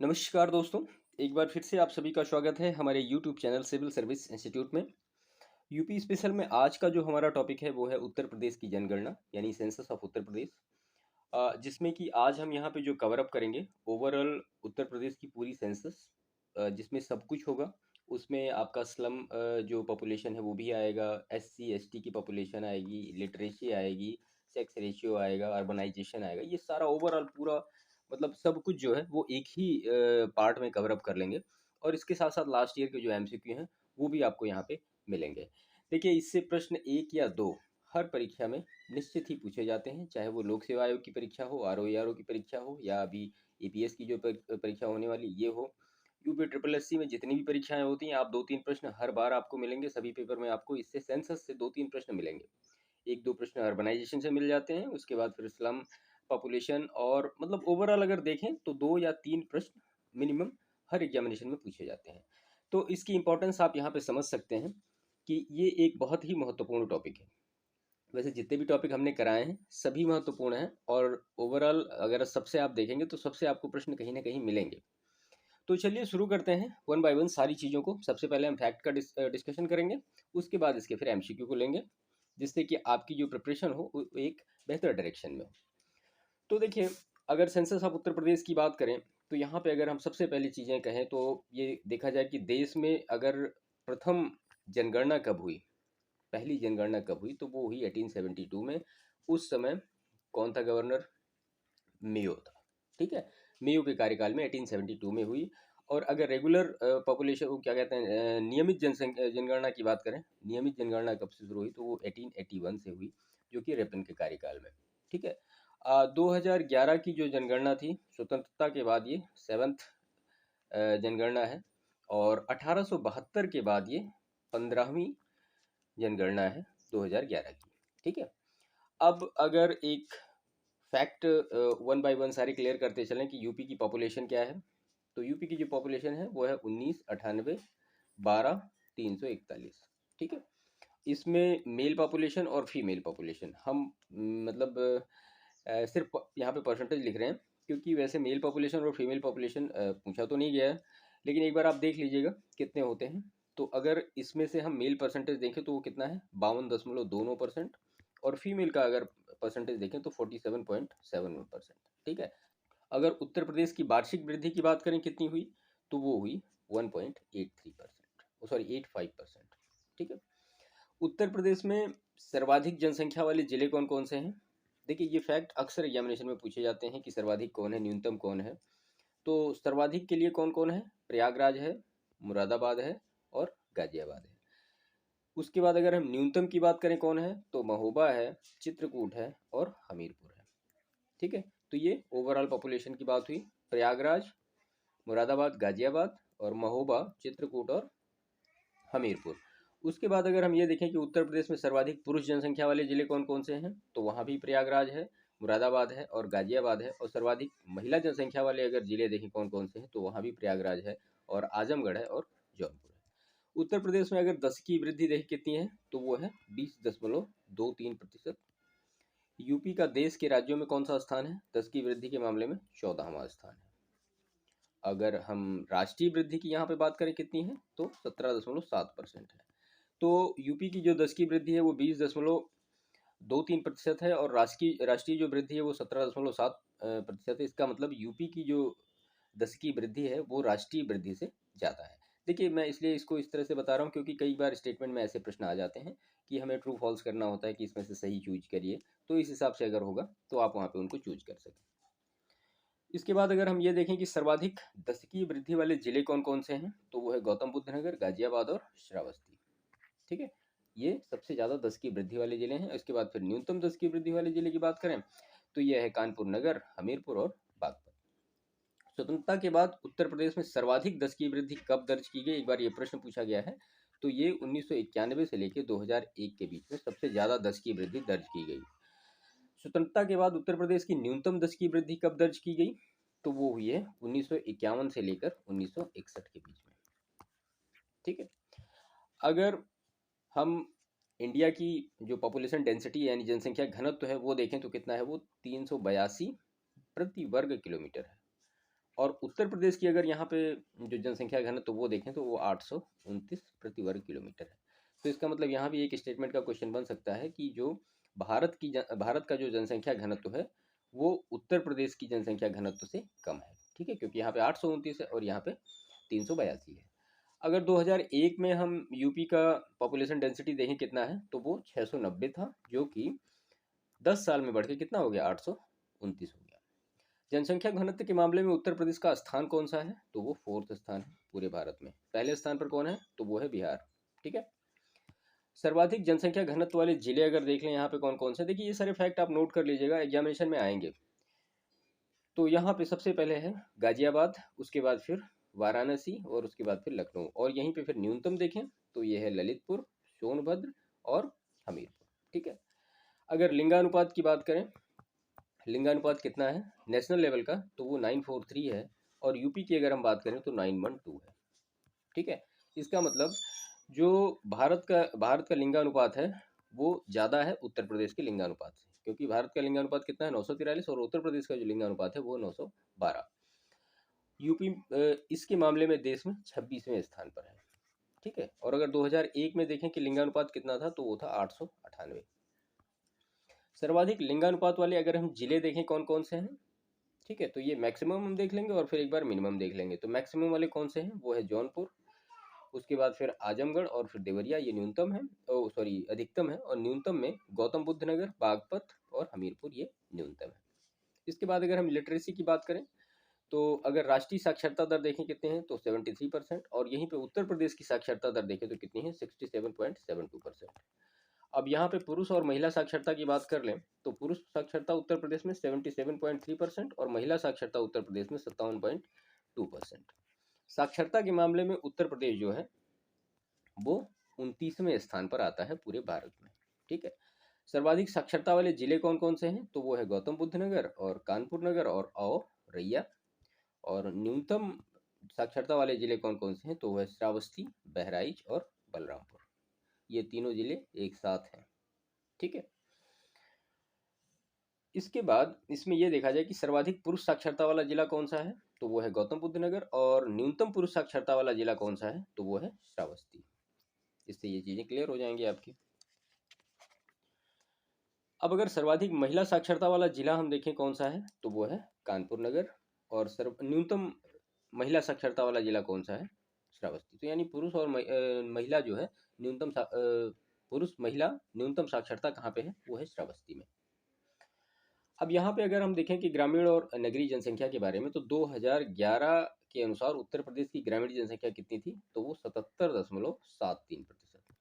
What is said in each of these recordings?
नमस्कार दोस्तों। एक बार फिर से आप सभी का स्वागत है हमारे YouTube channel civil service institute में। यूपी स्पेशल में आज का जो हमारा टॉपिक है वो है उत्तर प्रदेश की जनगणना यानी सेंसस ऑफ उत्तर प्रदेश। जिसमें कि आज हम यहाँ पे जो कवर अप करेंगे ओवरऑल उत्तर प्रदेश की पूरी सेंसस, जिसमें सब कुछ होगा। उसमें आपका स्लम जो पॉपुलेशन है वो भी आएगा, एससी एसटी की पॉपुलेशन आएगी, लिटरेसी आएगी, सेक्स रेशियो आएगा, अर्बनाइजेशन आएगा। ये सारा ओवरऑल पूरा मतलब सब कुछ जो है वो एक ही पार्ट में कवर अप कर लेंगे। और इसके साथ साथ लास्ट ईयर के जो एमसीक्यू हैं वो भी आपको यहाँ पे मिलेंगे। देखिए, इससे प्रश्न एक या दो हर परीक्षा में निश्चित ही पूछे जाते हैं, चाहे वो लोक सेवा आयोग की परीक्षा हो, आरओ की परीक्षा हो, या अभी एपीएस की जो परीक्षा होने वाली ये हो। यूपी ट्रिपल एससी में जितनी भी परीक्षाएं होती हैं, आप दो तीन प्रश्न हर बार आपको मिलेंगे। सभी पेपर में आपको इससे सेंसस से दो तीन प्रश्न मिलेंगे। एक दो प्रश्न अर्बनाइजेशन से मिल जाते हैं, उसके बाद फिर स्लम पॉपुलेशन, और मतलब ओवरऑल अगर देखें तो दो या तीन प्रश्न मिनिमम हर एग्जामिनेशन में पूछे जाते हैं। तो इसकी इंपॉर्टेंस आप यहाँ पे समझ सकते हैं कि ये एक बहुत ही महत्वपूर्ण टॉपिक है। वैसे जितने भी टॉपिक हमने कराए हैं सभी महत्वपूर्ण हैं, और ओवरऑल अगर सबसे आप देखेंगे तो सबसे आपको प्रश्न कहीं ना कहीं मिलेंगे। तो चलिए शुरू करते हैं वन बाय वन सारी चीज़ों को। सबसे पहले हम फैक्ट का डिस्कशन करेंगे, उसके बाद इसके फिर एमसीक्यू को लेंगे, जिससे कि आपकी जो प्रिपरेशन हो वो एक बेहतर डायरेक्शन में हो। तो देखिए, अगर सेंसस ऑफ उत्तर प्रदेश की बात करें तो यहाँ पे अगर हम सबसे पहली चीज़ें कहें तो ये देखा जाए कि देश में अगर प्रथम जनगणना कब हुई, पहली जनगणना कब हुई, तो वो हुई 1872 में। उस समय कौन था गवर्नर? मेयो था। ठीक है, मेयो के कार्यकाल में 1872 में हुई। और अगर रेगुलर पॉपुलेशन वो क्या कहते हैं, नियमित जनसंख्या जनगणना की बात करें, नियमित जनगणना कब से शुरू हुई, तो वो 1881 से हुई, जो कि रेपन के कार्यकाल में। ठीक है। 2011 की जो जनगणना थी स्वतंत्रता के बाद, ये सेवन्थ जनगणना है। और 1872 के बाद ये 15वीं जनगणना है 2011 की। ठीक है। अब अगर एक फैक्ट वन बाय वन सारे क्लियर करते चलें कि यूपी की पॉपुलेशन क्या है, तो यूपी की जो पॉपुलेशन है वो है 1998 12 341। ठीक है। इसमें मेल पॉपुलेशन और फीमेल पॉपुलेशन हम मतलब सिर्फ यहाँ पे परसेंटेज लिख रहे हैं, क्योंकि वैसे मेल पॉपुलेशन और फीमेल पॉपुलेशन पूछा तो नहीं गया है। लेकिन एक बार आप देख लीजिएगा कितने होते हैं। तो अगर इसमें से हम मेल परसेंटेज देखें तो वो कितना है, 52.29%। और फीमेल का अगर परसेंटेज देखें तो 47.71%। ठीक है। अगर उत्तर प्रदेश की वार्षिक वृद्धि की बात करें कितनी हुई, तो वो हुई 1.83%, सॉरी 85%। ठीक है। उत्तर प्रदेश में सर्वाधिक जनसंख्या वाले जिले कौन कौन से हैं? देखिए, ये फैक्ट अक्सर एग्जामिनेशन में पूछे जाते हैं कि सर्वाधिक कौन है, न्यूनतम कौन है। तो सर्वाधिक के लिए कौन कौन है? प्रयागराज है, मुरादाबाद है, और गाजियाबाद है। उसके बाद अगर हम न्यूनतम की बात करें कौन है, तो महोबा है, चित्रकूट है, और हमीरपुर है। ठीक है। तो ये ओवरऑल पॉपुलेशन की बात हुई। प्रयागराज, मुरादाबाद, गाजियाबाद, और महोबा, चित्रकूट, और हमीरपुर। उसके बाद अगर हम ये देखें कि उत्तर प्रदेश में सर्वाधिक पुरुष जनसंख्या वाले जिले कौन कौन से हैं, तो वहाँ भी प्रयागराज है, मुरादाबाद है, और गाजियाबाद है। और सर्वाधिक महिला जनसंख्या वाले अगर जिले देखें कौन कौन से हैं, तो वहाँ भी प्रयागराज है, और आजमगढ़ है, और जौनपुर है। उत्तर प्रदेश में अगर 10 की वृद्धि देखें कितनी है, तो वो है 20.23%। यूपी का देश के राज्यों में कौन सा स्थान है 10 की वृद्धि के मामले में? 14वां स्थान है। अगर हम राष्ट्रीय वृद्धि की यहाँ पे बात करें कितनी है, तो 17.7% है। तो यूपी की जो 10 की वृद्धि है वो 20.23% है, और राष्ट्रीय राष्ट्रीय जो वृद्धि है वो 17.7% है। इसका मतलब यूपी की जो 10 की वृद्धि है वो राष्ट्रीय वृद्धि से ज़्यादा है। देखिए, मैं इसलिए इसको इस तरह से बता रहा हूँ क्योंकि कई बार स्टेटमेंट में ऐसे प्रश्न आ जाते हैं कि हमें ट्रू फॉल्स करना होता है कि इसमें से सही चूज करिए। तो इस हिसाब से अगर होगा तो आप वहाँ पे उनको चूज कर सकें। इसके बाद अगर हम ये देखें कि सर्वाधिक 10 की वृद्धि वाले जिले कौन कौन से हैं, तो वो है गौतम बुद्ध नगर, गाजियाबाद, और श्रावस्ती। ठीक है। ये सबसे ज़्यादा 10 की वृद्धि वाले जिले हैं। इसके बाद फिर न्यूनतम 10 की वृद्धि वाले जिले की बात करें तो ये है कानपुर नगर, हमीरपुर, और बागपत। स्वतंत्रता के बाद उत्तर प्रदेश में सर्वाधिक 10 की वृद्धि कब दर्ज की गई, एक बार ये प्रश्न पूछा गया है। तो ये 1991 से लेकर 2001 के बीच में सबसे ज़्यादा 10 की वृद्धि दर्ज की गई। स्वतंत्रता के बाद उत्तर प्रदेश की न्यूनतम 10 की वृद्धि कब दर्ज की गई, तो वो हुई है 1951 से लेकर 1961 के बीच में। ठीक है। अगर हम इंडिया की जो पॉपुलेशन डेंसिटी यानी जनसंख्या घनत्व है वो देखें तो कितना है, वो 382 प्रति वर्ग किलोमीटर है। और उत्तर प्रदेश की अगर यहाँ पे जो जनसंख्या घनत्व तो वो देखें तो वो 829 प्रति वर्ग किलोमीटर है। तो इसका मतलब यहाँ भी एक स्टेटमेंट का क्वेश्चन बन सकता है कि जो भारत का जो जनसंख्या घनत्व है वो उत्तर प्रदेश की जनसंख्या घनत्व से कम है। ठीक है, क्योंकि यहाँ पे 829 है और यहाँ पे 382 है। अगर 2001 में हम यूपी का पॉपुलेशन डेंसिटी देखें कितना है तो वो 690 था, जो कि 10 साल में बढ़ के कितना हो गया, 829 हो गया। जनसंख्या घनत्व के मामले में उत्तर प्रदेश का स्थान कौन सा है तो वो 4th स्थान है पूरे भारत में। पहले स्थान पर कौन है तो वो है बिहार। ठीक है, सर्वाधिक जनसंख्या घनत्व वाले जिले अगर देख लें यहाँ पे कौन कौन से, देखिए ये सारे फैक्ट आप नोट कर लीजिएगा, एग्जामिनेशन में आएंगे। तो यहाँ पे सबसे पहले है गाजियाबाद, उसके बाद फिर वाराणसी और उसके बाद फिर लखनऊ, और यहीं पे फिर न्यूनतम देखें तो ये है ललितपुर, सोनभद्र और हमीरपुर। ठीक है, अगर लिंगानुपात की बात करें, लिंगानुपात कितना है नेशनल लेवल का तो वो 943 है, और यूपी की अगर हम बात करें तो 912 है। ठीक है, इसका मतलब जो भारत का लिंगानुपात है वो ज़्यादा है उत्तर प्रदेश के लिंगानुपात से, क्योंकि भारत का लिंगानुपात कितना है 943, और उत्तर प्रदेश का जो लिंगानुपात है वो 912। यूपी इसके मामले में देश में 26वें स्थान पर है। ठीक है, और अगर 2001 में देखें कि लिंगानुपात कितना था तो वो था 898। सर्वाधिक लिंगानुपात वाले अगर हम जिले देखें कौन कौन से हैं, ठीक है, तो ये मैक्सिमम हम देख लेंगे और फिर एक बार मिनिमम देख लेंगे। तो मैक्सिमम वाले कौन से हैं वो है जौनपुर, उसके बाद फिर आजमगढ़ और फिर देवरिया, ये न्यूनतम है, ओ सॉरी अधिकतम है, और न्यूनतम में गौतम बुद्ध नगर, बागपत और हमीरपुर ये न्यूनतम है। इसके बाद अगर हम लिटरेसी की बात करें तो अगर राष्ट्रीय साक्षरता दर देखें कितने हैं तो 73%, और यहीं पे उत्तर प्रदेश की साक्षरता दर देखें तो कितनी है 67.72%। अब यहाँ पे पुरुष और महिला साक्षरता की बात कर लें तो पुरुष साक्षरता उत्तर प्रदेश में 77.3% और महिला साक्षरता उत्तर प्रदेश में 57.2%। साक्षरता के मामले में उत्तर प्रदेश जो है वो 29वें स्थान पर आता है पूरे भारत में। ठीक है, सर्वाधिक साक्षरता वाले जिले कौन कौन से हैं तो वो है गौतम बुद्ध नगर और कानपुर नगर और औरैया, और न्यूनतम साक्षरता वाले जिले कौन कौन से हैं तो वह श्रावस्ती, बहराइच और बलरामपुर, ये तीनों जिले एक साथ हैं। ठीक है, इसके बाद इसमें यह देखा जाए कि सर्वाधिक पुरुष साक्षरता वाला जिला कौन सा है तो वो है गौतम बुद्ध नगर, और न्यूनतम पुरुष साक्षरता वाला जिला कौन सा है तो वो है श्रावस्ती। इससे ये चीजें क्लियर हो जाएंगी आपकी। अब अगर सर्वाधिक महिला साक्षरता वाला जिला हम देखें कौन सा है तो वो है कानपुर नगर, और न्यूनतम महिला साक्षरता वाला जिला कौन सा है श्रावस्ती। तो यानी पुरुष और महिला जो है पुरुष महिला न्यूनतम साक्षरता कहाँ पे है वो है श्रावस्ती में। अब यहाँ पे अगर हम देखें कि ग्रामीण और नगरीय जनसंख्या के बारे में तो 2011 के अनुसार उत्तर प्रदेश की ग्रामीण जनसंख्या कितनी थी तो वो 77.73%।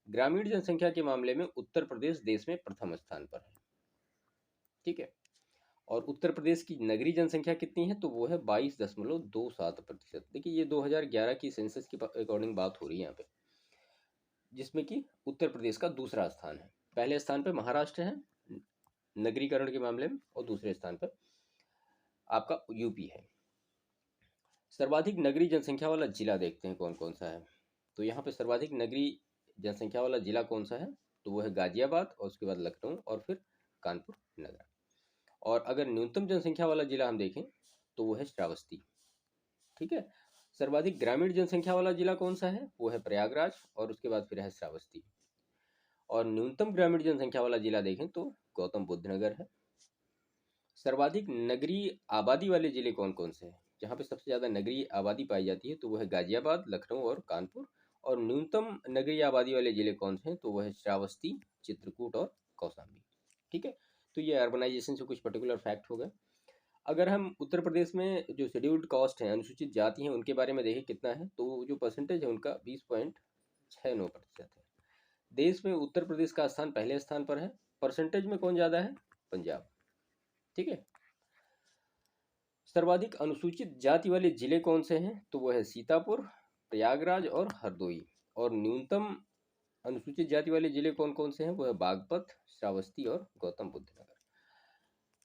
ग्रामीण जनसंख्या के मामले में उत्तर प्रदेश देश में प्रथम स्थान पर है। ठीक है, और उत्तर प्रदेश की नगरीय जनसंख्या कितनी है तो वो है 22.27%। देखिए ये 2011 की सेंसस के अकॉर्डिंग बात हो रही है यहाँ पे, जिसमें कि उत्तर प्रदेश का दूसरा स्थान है। पहले स्थान पे महाराष्ट्र है नगरीकरण के मामले में, और दूसरे स्थान पर आपका यूपी है। सर्वाधिक नगरीय जनसंख्या वाला जिला देखते हैं कौन कौन सा है। तो यहाँ पे सर्वाधिक नगरीय जनसंख्या वाला जिला कौन सा है तो वो है गाजियाबाद, और उसके बाद लखनऊ और फिर कानपुर नगर। और अगर न्यूनतम जनसंख्या वाला जिला हम देखें तो वो है श्रावस्ती। ठीक है, सर्वाधिक ग्रामीण जनसंख्या वाला जिला कौन सा है वो है प्रयागराज, और उसके बाद फिर है श्रावस्ती। और न्यूनतम ग्रामीण जनसंख्या वाला जिला देखें तो गौतम बुद्ध नगर है। सर्वाधिक नगरीय आबादी वाले जिले कौन कौन से हैं, जहाँ पे सबसे ज़्यादा नगरीय आबादी पाई जाती है तो वो है गाजियाबाद, लखनऊ और कानपुर। और न्यूनतम नगरीय आबादी वाले जिले कौन से हैं तो वो है श्रावस्ती, चित्रकूट और कौशाम्बी। ठीक है, तो ये अर्बनाइजेशन से कुछ पर्टिकुलर फैक्ट हो गए। अगर हम उत्तर प्रदेश में जो शेड्यूल्ड कास्ट हैं, अनुसूचित जाति हैं, उनके बारे में देखें कितना है तो जो परसेंटेज है उनका 20.69% है। देश में उत्तर प्रदेश का स्थान पहले स्थान पर है। परसेंटेज में कौन ज़्यादा है, पंजाब। ठीक है, सर्वाधिक अनुसूचित जाति वाले जिले कौन से हैं तो वो है सीतापुर, प्रयागराज और हरदोई। और न्यूनतम अनुसूचित जाति वाले जिले कौन कौन से हैं वो है बागपत, श्रावस्ती और गौतम बुद्ध नगर।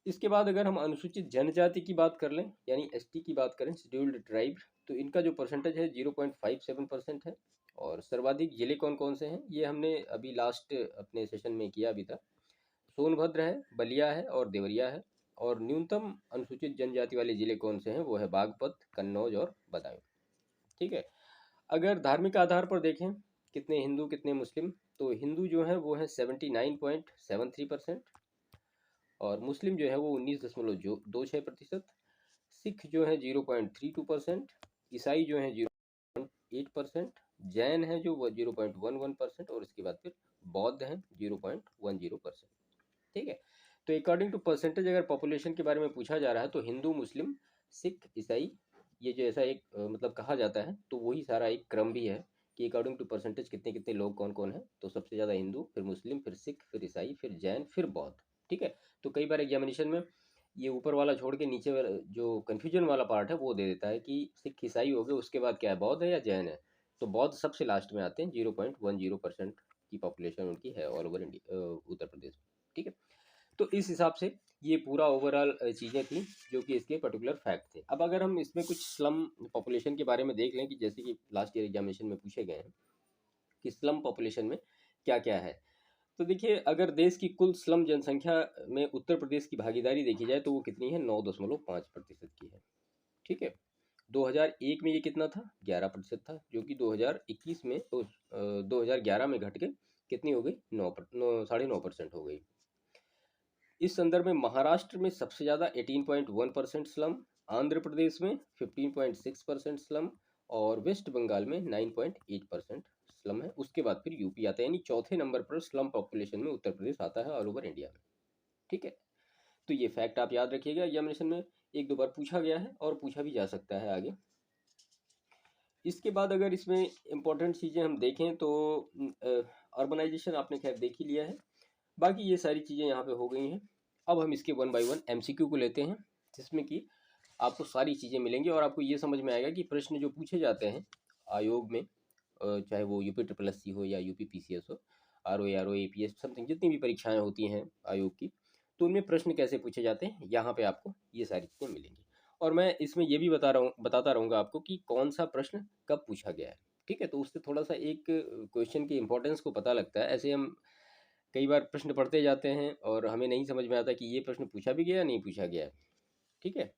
इसके बाद अगर हम अनुसूचित जनजाति की बात कर लें यानी एसटी की बात करें, शेड्यूल्ड ट्राइब, तो इनका जो परसेंटेज है 0.57% है। और सर्वाधिक जिले कौन कौन से हैं ये हमने अभी लास्ट अपने सेशन में किया भी था। सोनभद्र है, बलिया है और देवरिया है। और न्यूनतम अनुसूचित जनजाति वाले जिले कौन से हैं, वो है बागपत, कन्नौज और बदायूं। ठीक है। अगर धार्मिक आधार पर देखें कितने हिंदू कितने मुस्लिम, तो हिंदू जो है वो है 79.73%, और मुस्लिम जो है वो 19.26%, सिख जो है 0.32%, ईसाई जो है 0.8%, जैन है जो 0.11%, और इसके बाद फिर बौद्ध हैं 0.10%। ठीक है। तो अकॉर्डिंग टू परसेंटेज अगर पॉपुलेशन के बारे में पूछा जा रहा है तो हिंदू, मुस्लिम, सिख, ईसाई, ये जो ऐसा एक मतलब कहा जाता है, तो वही सारा एक क्रम भी है कि अकॉर्डिंग टू परसेंटेज कितने कितने लोग कौन कौन है। तो सबसे ज़्यादा हिंदू, फिर मुस्लिम, फिर सिख, फिर ईसाई, फिर जैन, फिर बौद्ध। ठीक है। तो कई बार एग्जामिनेशन में ये ऊपर वाला छोड़ के नीचे वाला जो कन्फ्यूजन वाला पार्ट है वो दे देता है कि सिख ईसाई हो गए, उसके बाद क्या है, बौद्ध है या जैन है। तो बौद्ध सबसे लास्ट में आते हैं, 0.10% की पॉपुलेशन उनकी है all over India, Uttar Pradesh में। ठीक है। तो इस हिसाब से ये पूरा ओवरऑल चीज़ें थी जो कि इसके पर्टिकुलर फैक्ट थे। अब अगर हम इसमें कुछ स्लम पॉपुलेशन के बारे में देख लें कि जैसे कि लास्ट ईयर एग्जामिनेशन में पूछे गए हैं कि स्लम पॉपुलेशन में क्या क्या है, तो देखिए अगर देश की कुल स्लम जनसंख्या में उत्तर प्रदेश की भागीदारी देखी जाए तो वो कितनी है, 9.5% की है। ठीक है। 2001 में ये कितना था, 11% था, जो कि 2021 में तो 2011 में घट के कितनी हो गई, 9.5% हो गई। इस संदर्भ में महाराष्ट्र में सबसे ज़्यादा 18.1% स्लम, आंध्र प्रदेश में 15.6% स्लम, और वेस्ट बंगाल में 9.8% स्लम है। उसके बाद फिर यूपी आता है, यानी चौथे नंबर पर स्लम पॉपुलेशन में उत्तर प्रदेश आता है ऑल ओवर इंडिया में। ठीक है। तो ये फैक्ट आप याद रखिएगा, एग्जामिनेशन में एक दो बार पूछा गया है और पूछा भी जा सकता है आगे। इसके बाद अगर इसमें इम्पोर्टेंट चीज़ें हम देखें तो अर्बनाइजेशन आपने खैर देख ही लिया है, बाकी ये सारी चीज़ें यहाँ पे हो गई हैं। अब हम इसके 1 बाय 1 एमसीक्यू को लेते हैं, जिसमें कि आपको सारी चीज़ें मिलेंगी और आपको ये समझ में आएगा कि प्रश्न जो पूछे जाते हैं आयोग में, चाहे वो यूपी ट्रिपल एस सी हो या यूपी पीसीएस हो, आर ओ एपीएस समथिंग जितनी भी परीक्षाएं होती हैं आयोग की, तो उनमें प्रश्न कैसे पूछे जाते हैं यहाँ पे आपको ये सारी चीज़ें मिलेंगी। और मैं इसमें ये भी बताता रहूँगा आपको कि कौन सा प्रश्न कब पूछा गया है। ठीक है। तो उससे थोड़ा सा एक क्वेश्चन की इंपॉर्टेंस को पता लगता है। ऐसे हम कई बार प्रश्न पढ़ते जाते हैं और हमें नहीं समझ में आता कि ये प्रश्न पूछा भी गया या नहीं पूछा गया है। ठीक है।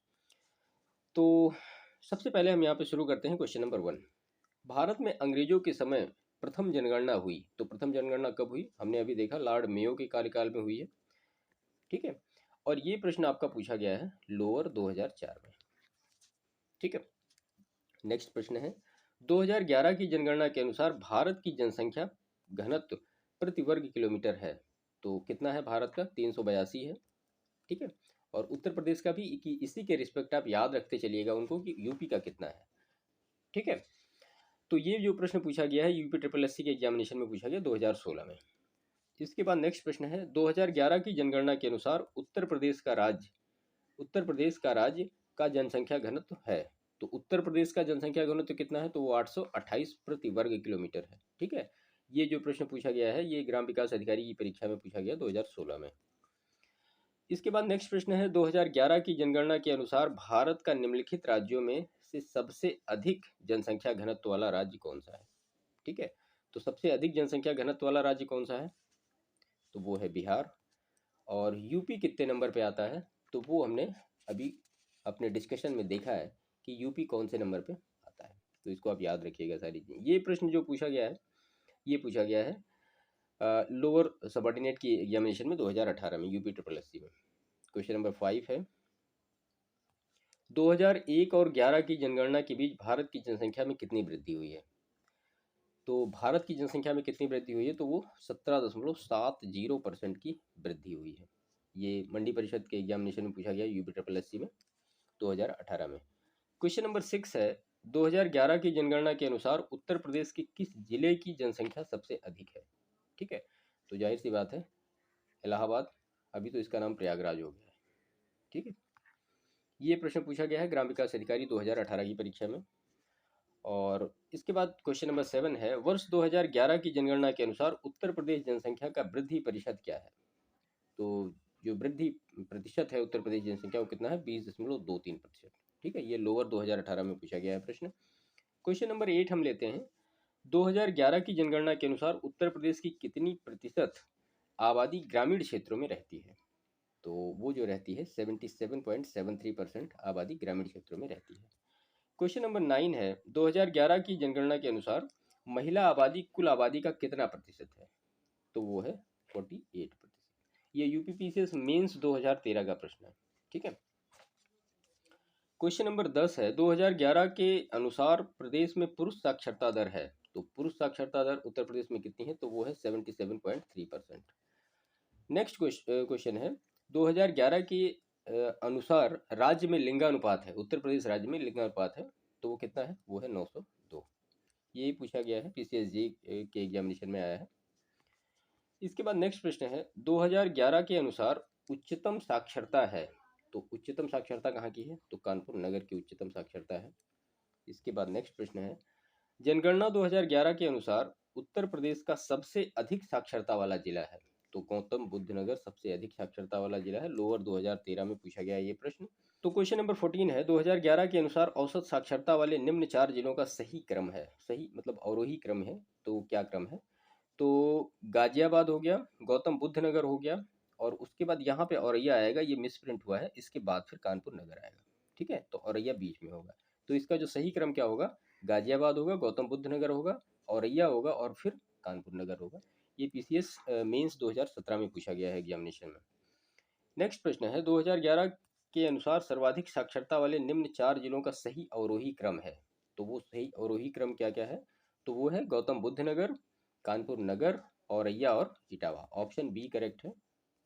तो सबसे पहले हम यहाँ पे शुरू करते हैं क्वेश्चन नंबर 1। भारत में अंग्रेजों के समय प्रथम जनगणना हुई, तो प्रथम जनगणना कब हुई, हमने अभी देखा लॉर्ड मेयो के कार्यकाल में हुई है। ठीक है। और ये प्रश्न आपका पूछा गया है लोअर 2004 में। ठीक है। नेक्स्ट प्रश्न है 2011 की जनगणना के अनुसार भारत की जनसंख्या घनत्व प्रति वर्ग किलोमीटर है, तो कितना है भारत का, 382 है। ठीक है। और उत्तर प्रदेश का भी कि इसी के रिस्पेक्ट आप याद रखते चलिएगा उनको कि यूपी का कितना है। ठीक है। तो ये जो प्रश्न पूछा गया है यूपी ट्रिपल एस सी के एग्जामिनेशन में पूछा गया 2016 में। इसके बाद नेक्स्ट प्रश्न है 2011 की जनगणना के अनुसार उत्तर प्रदेश का जनसंख्या घनत्व है, तो उत्तर प्रदेश का जनसंख्या घनत्व कितना है, तो वो 828 प्रति वर्ग किलोमीटर है। ठीक है। ये जो प्रश्न पूछा गया है ये ग्राम विकास अधिकारी की परीक्षा में पूछा गया 2016 में। इसके बाद नेक्स्ट प्रश्न है 2011 की जनगणना के अनुसार भारत का निम्नलिखित राज्यों में से सबसे अधिक जनसंख्या घनत्व वाला राज्य कौन सा है। ठीक है। तो सबसे अधिक जनसंख्या घनत्व वाला राज्य कौन सा है, तो वो है बिहार। और यूपी कितने नंबर पे आता है, तो वो हमने अभी अपने डिस्कशन में देखा है कि यूपी कौन से नंबर पे आता है। तो इसको आप याद रखिएगा सारी चीज़ें। ये प्रश्न जो पूछा गया है ये पूछा गया है लोअर सबऑर्डिनेट की एग्जामिनेशन में 2018 में यूपी ट्रिपल एस सी में। क्वेश्चन नंबर 5 है 2001 और 11 की जनगणना के बीच भारत की जनसंख्या में कितनी वृद्धि हुई है, तो भारत की जनसंख्या में कितनी वृद्धि हुई है, तो वो 17.70% की वृद्धि हुई है। ये मंडी परिषद के एग्जामिनेशन में पूछा गया यूपी ट्रिपल एस सी में 2018 में। क्वेश्चन नंबर 6 है 2011 की जनगणना के अनुसार उत्तर प्रदेश के किस जिले की जनसंख्या सबसे अधिक है। ठीक है। तो जाहिर सी बात है इलाहाबाद, अभी तो इसका नाम प्रयागराज हो गया है। ठीक है। ये प्रश्न पूछा गया है ग्राम विकास अधिकारी 2018 की परीक्षा में। और इसके बाद क्वेश्चन नंबर 7 है वर्ष 2011 की जनगणना के अनुसार उत्तर प्रदेश जनसंख्या का वृद्धि प्रतिशत क्या है, तो जो वृद्धि प्रतिशत है उत्तर प्रदेश जनसंख्या वो कितना है, 20.23%। ठीक है। ये लोअर 2018 में पूछा गया है प्रश्न। क्वेश्चन नंबर 8 हम लेते हैं 2011 की जनगणना के अनुसार उत्तर प्रदेश की कितनी प्रतिशत आबादी ग्रामीण क्षेत्रों में रहती है, तो वो जो रहती है 77.73% आबादी ग्रामीण क्षेत्रों में रहती है। क्वेश्चन नंबर 9 है, 2011 की जनगणना के अनुसार महिला आबादी कुल आबादी का कितना प्रतिशत है? तो वो है 48%। ये यूपीपीसीएस मेंस 2013 का प्रश्न है। ठीक है। क्वेश्चन नंबर 10 है, 2011 के अनुसार प्रदेश में पुरुष साक्षरता दर है, तो पुरुष साक्षरता दर उत्तर प्रदेश में कितनी है? तो वो है 77.3%। नेक्स्ट क्वेश्चन है, 2011 के अनुसार राज्य में लिंगानुपात है, उत्तर प्रदेश राज्य में लिंगानुपात है, तो वो कितना है? वो है 902। ये पूछा गया है, पीसीएसजी के एग्जामिनेशन में आया है। इसके बाद नेक्स्ट प्रश्न है, 2011 के अनुसार उच्चतम साक्षरता है, तो उच्चतम साक्षरता कहाँ की है? तो कानपुर नगर की उच्चतम साक्षरता है। इसके बाद नेक्स्ट प्रश्न है, जनगणना 2011 के अनुसार उत्तर प्रदेश का सबसे अधिक साक्षरता वाला जिला है, तो गौतम बुद्ध नगर सबसे अधिक साक्षरता वाला जिला है। लोअर 2013 में पूछा गया ये प्रश्न। तो क्वेश्चन नंबर 14 है, 2011 के अनुसार औसत साक्षरता वाले निम्न 4 जिलों का सही क्रम है, सही मतलब अवरोही क्रम है, तो क्या क्रम है? तो गाजियाबाद हो गया, गौतम बुद्ध नगर हो गया, और उसके बाद यहाँ पे औरैया आएगा, ये मिस प्रिंट हुआ है, इसके बाद फिर कानपुर नगर आएगा। ठीक है, तो औरैया बीच में होगा। तो इसका जो सही क्रम क्या होगा? गाजियाबाद होगा, गौतम बुद्ध नगर होगा, औरैया होगा, और फिर कानपुर नगर होगा। ये पीसीएस मेंस 2017 में पूछा गया है एग्जामिनेशन में। नेक्स्ट प्रश्न है, 2011 के अनुसार सर्वाधिक साक्षरता वाले निम्न 4 जिलों का सही अवरोही क्रम है, तो वो सही अवरोही क्रम क्या क्या है? तो वो है गौतम बुद्ध नगर, कानपुर नगर, औरैया और इटावा। ऑप्शन बी करेक्ट है।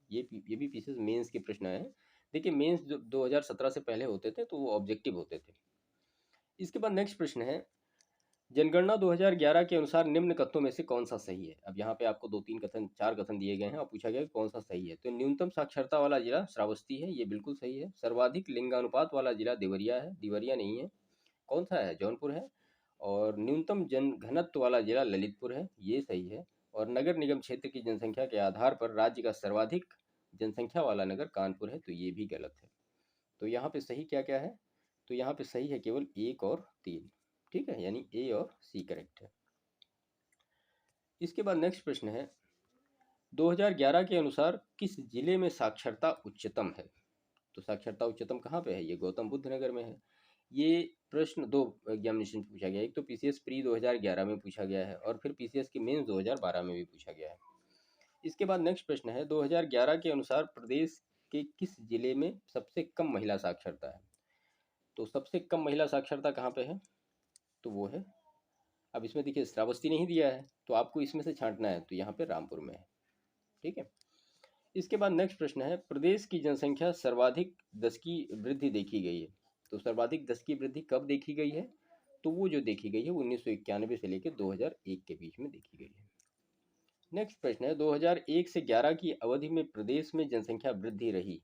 ये भी पीसेस मेंस के प्रश्न आए हैं। देखिए मेंस 2017 से पहले होते थे, तो वो ऑब्जेक्टिव होते थे। इसके बाद नेक्स्ट प्रश्न है, जनगणना 2011 के अनुसार निम्न कथनों में से कौन सा सही है? अब यहाँ पे आपको 4 कथन दिए गए हैं और पूछा गया कौन सा सही है। तो न्यूनतम साक्षरता वाला जिला श्रावस्ती है, ये बिल्कुल सही है। सर्वाधिक लिंगानुपात वाला जिला देवरिया है, देवरिया नहीं है। कौन सा है? जौनपुर है। और न्यूनतम जन घनत्व वाला जिला ललितपुर है, ये सही है। और नगर निगम क्षेत्र की जनसंख्या के आधार पर राज्य का सर्वाधिक जनसंख्या वाला नगर कानपुर है, तो ये भी गलत है। तो यहाँ पे सही क्या क्या है? तो यहाँ पे सही है केवल 1 और 3। ठीक है, यानी ए और सी करेक्ट है। इसके बाद नेक्स्ट प्रश्न है, 2011 के अनुसार किस जिले में साक्षरता उच्चतम है? तो साक्षरता उच्चतम कहाँ पे है? ये गौतम बुद्ध नगर में है। ये प्रश्न 2 एग्जामिनेशन पूछा गया है, एक तो पीसीएस प्री 2011 में पूछा गया है, और फिर पीसीएस की मेंस 2012 में भी पूछा गया है। इसके बाद नेक्स्ट प्रश्न है, 2011 के अनुसार प्रदेश के किस जिले में सबसे कम महिला साक्षरता है? तो सबसे कम महिला साक्षरता कहाँ पे है? तो वो है, अब इसमें देखिए श्रावस्ती नहीं दिया है, तो आपको इसमें से छांटना है, तो यहाँ पे रामपुर में है। ठीक है। इसके बाद नेक्स्ट प्रश्न है, प्रदेश की जनसंख्या सर्वाधिक 10 की वृद्धि देखी गई है, तो सर्वाधिक 10 की वृद्धि कब देखी गई है? तो वो जो देखी गई है 1991 से लेकर 2001 के बीच में देखी गई है। नेक्स्ट प्रश्न है, 2001 से 11 की अवधि में प्रदेश में जनसंख्या वृद्धि रही,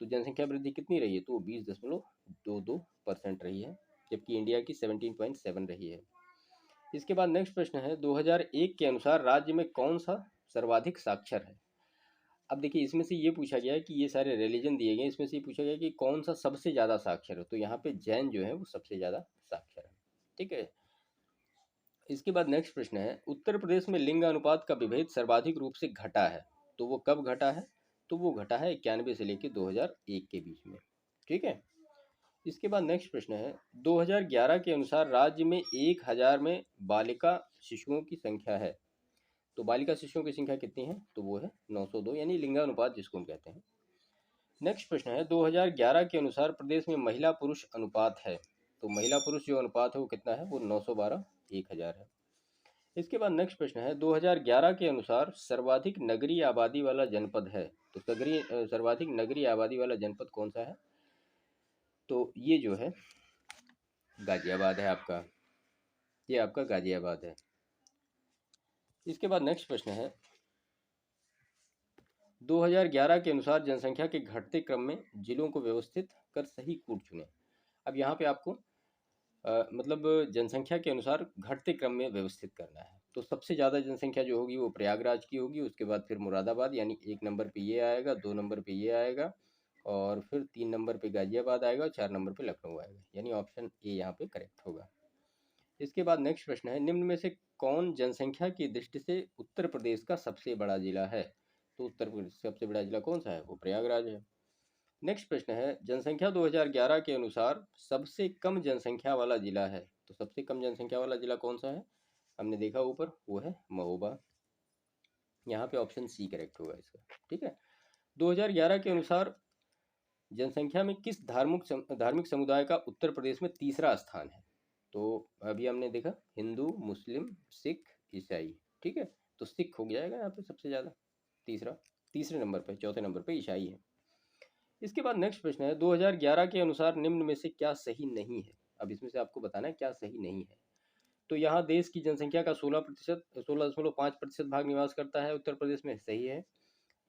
तो जनसंख्या वृद्धि कितनी रही है? तो 20.22% रही है, जबकि इंडिया की 17.7 रही है। इसके बाद नेक्स्ट प्रश्न है, 2001 के अनुसार राज्य में कौन सा सर्वाधिक साक्षर है? अब देखिए इसमें से ये पूछा गया है कि ये सारे रिलीजन दिए गए, इसमें से ये पूछा गया कि कौन सा सबसे ज़्यादा साक्षर है, तो यहाँ पे जैन जो है वो सबसे ज़्यादा साक्षर है। ठीक है। इसके बाद नेक्स्ट प्रश्न है, उत्तर प्रदेश में लिंग अनुपात का विभेद सर्वाधिक रूप से घटा है, तो वो कब घटा है? तो वो घटा है 91 से लेकर 2001 के बीच में। ठीक है। इसके बाद नेक्स्ट प्रश्न है, 2011 के अनुसार राज्य में 1000 में बालिका शिशुओं की संख्या है, तो बालिका शिशुओं की संख्या कितनी है? तो वो है 902, यानी लिंगानुपात जिसको हम कहते हैं। नेक्स्ट प्रश्न है, 2011 के अनुसार प्रदेश में महिला पुरुष अनुपात है, तो महिला पुरुष जो अनुपात है वो कितना है? वो 912 1000 है। इसके बाद नेक्स्ट प्रश्न है, 2011 के अनुसार सर्वाधिक नगरीय आबादी वाला जनपद है, तो सर्वाधिक नगरीय आबादी वाला जनपद कौन सा है? तो ये जो है गाजियाबाद है आपका, ये आपका गाजियाबाद है। इसके बाद नेक्स्ट प्रश्न है, 2011 के अनुसार जनसंख्या के घटते क्रम में जिलों को व्यवस्थित कर सही कूट चुने। अब यहाँ पे आपको मतलब जनसंख्या के अनुसार घटते क्रम में व्यवस्थित करना है, तो सबसे ज़्यादा जनसंख्या जो होगी वो प्रयागराज की होगी, उसके बाद फिर मुरादाबाद, यानी 1 नंबर पे ये आएगा, 2 नंबर पे ये आएगा, और फिर 3 नंबर पे गाजियाबाद आएगा, और 4 नंबर पे लखनऊ आएगा, यानी ऑप्शन ए यहाँ पे करेक्ट होगा। इसके बाद नेक्स्ट प्रश्न है, निम्न में से कौन जनसंख्या की दृष्टि से उत्तर प्रदेश का सबसे बड़ा जिला है? तो उत्तर प्रदेश का सबसे बड़ा जिला कौन सा है? वो प्रयागराज है। नेक्स्ट प्रश्न है, जनसंख्या 2011 के अनुसार सबसे कम जनसंख्या वाला जिला है, तो सबसे कम जनसंख्या वाला जिला कौन सा है? हमने देखा ऊपर, वो है महोबा। यहाँ पे ऑप्शन सी करेक्ट होगा इसका। ठीक है, 2011 के अनुसार जनसंख्या में किस धार्मिक समुदाय का उत्तर प्रदेश में तीसरा स्थान है? तो अभी हमने देखा हिंदू, मुस्लिम, सिख, ईसाई। ठीक है, तो सिख हो जाएगा यहाँ पे सबसे ज़्यादा, तीसरे नंबर पे, चौथे नंबर पे ईसाई है। इसके बाद नेक्स्ट प्रश्न है, 2011 के अनुसार निम्न में से क्या सही नहीं है? अब इसमें से आपको बताना है क्या सही नहीं है। तो यहाँ देश की जनसंख्या का 16%, 16.5% भाग निवास करता है उत्तर प्रदेश में, सही है।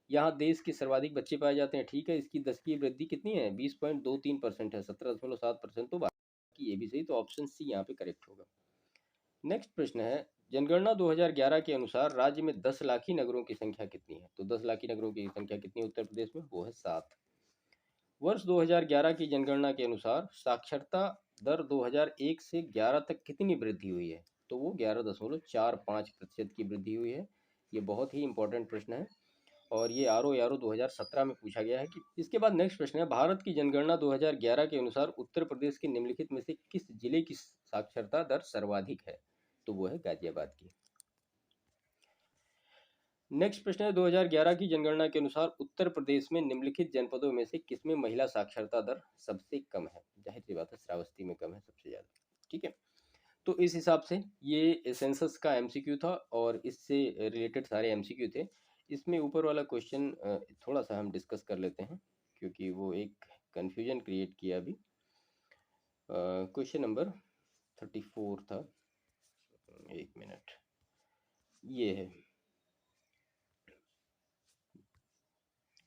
यहाँ देश के सर्वाधिक बच्चे पाए जाते हैं, ठीक है। इसकी 10 की वृद्धि कितनी है? 20.23% है, 17.7% तो बाकी, ये भी सही, तो ऑप्शन सी यहाँ पे करेक्ट होगा। नेक्स्ट प्रश्न है, जनगणना 2011 के अनुसार राज्य में 10 लाखी नगरों की संख्या कितनी है? तो 10 लाखी नगरों की संख्या कितनी है उत्तर प्रदेश में? वो है 7। वर्ष 2011 की जनगणना के अनुसार साक्षरता दर 2001 से 11 तक कितनी वृद्धि हुई है? तो वो 11.45% की वृद्धि हुई है। ये बहुत ही इंपॉर्टेंट प्रश्न है और ये आर 2017 में पूछा गया है। कि इसके बाद नेक्स्ट प्रश्न है, भारत की जनगणना 2011 के अनुसार उत्तर प्रदेश के निम्नलिखित में से किस जिले की साक्षरता दर सर्वाधिक है? तो वो है गाजियाबाद की। नेक्स्ट प्रश्न है, 2011 की जनगणना के अनुसार उत्तर प्रदेश में निम्नलिखित जनपदों में से किसमें महिला साक्षरता दर सबसे कम है? जाहिर सी बात है, श्रावस्ती में कम है सबसे ज़्यादा। ठीक है, तो इस हिसाब से ये सेंसस का एमसीक्यू था और इससे रिलेटेड सारे एमसीक्यू थे। इसमें ऊपर वाला क्वेश्चन थोड़ा सा हम डिस्कस कर लेते हैं क्योंकि वो एक कन्फ्यूजन क्रिएट किया अभी। क्वेश्चन नंबर 34 था, एक मिनट, ये है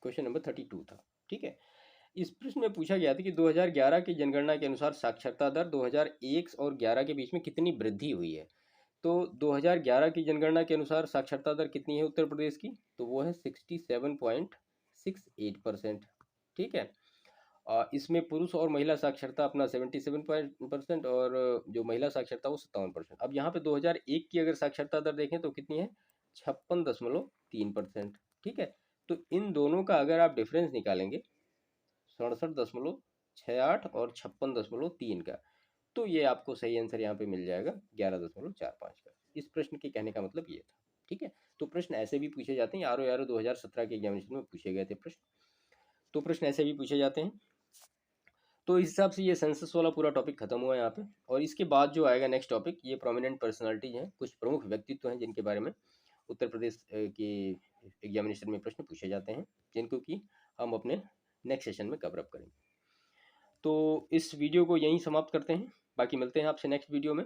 क्वेश्चन नंबर 32 था। ठीक है, इस प्रश्न में पूछा गया था कि 2011 की जनगणना के अनुसार साक्षरता दर 2001 और 11 के बीच में कितनी वृद्धि हुई है? तो 2011 की जनगणना के अनुसार साक्षरता दर कितनी है उत्तर प्रदेश की? तो वो है 67.68%। ठीक है, इसमें पुरुष और महिला साक्षरता अपना 77% और जो महिला साक्षरता वो 57%। अब यहाँ पे 2001 की अगर साक्षरता दर देखें तो कितनी है? 56.3%। ठीक है, तो इन दोनों का अगर आप डिफरेंस निकालेंगे 67.68 और 56.3 का, तो ये आपको सही आंसर यहाँ पे मिल जाएगा 11.45 का। इस प्रश्न के कहने का मतलब ये था। ठीक है, तो प्रश्न ऐसे भी पूछे जाते हैं, आर 2017 के एग्जामिनेशन में पूछे गए थे प्रश्न, तो प्रश्न ऐसे भी पूछे जाते हैं। तो इस हिसाब से ये सेंसस वाला पूरा टॉपिक खत्म हुआ है यहाँ पे। और इसके बाद जो आएगा नेक्स्ट टॉपिक, ये प्रोमिनेंट पर्सनालिटीज हैं, कुछ प्रमुख व्यक्तित्व हैं जिनके बारे में उत्तर प्रदेश के एग्जामिनेशन में प्रश्न पूछे जाते हैं, जिनको कि हम अपने नेक्स्ट सेशन में कवर अप करेंगे। तो इस वीडियो को यहीं समाप्त करते हैं, बाकी मिलते हैं आपसे नेक्स्ट वीडियो में।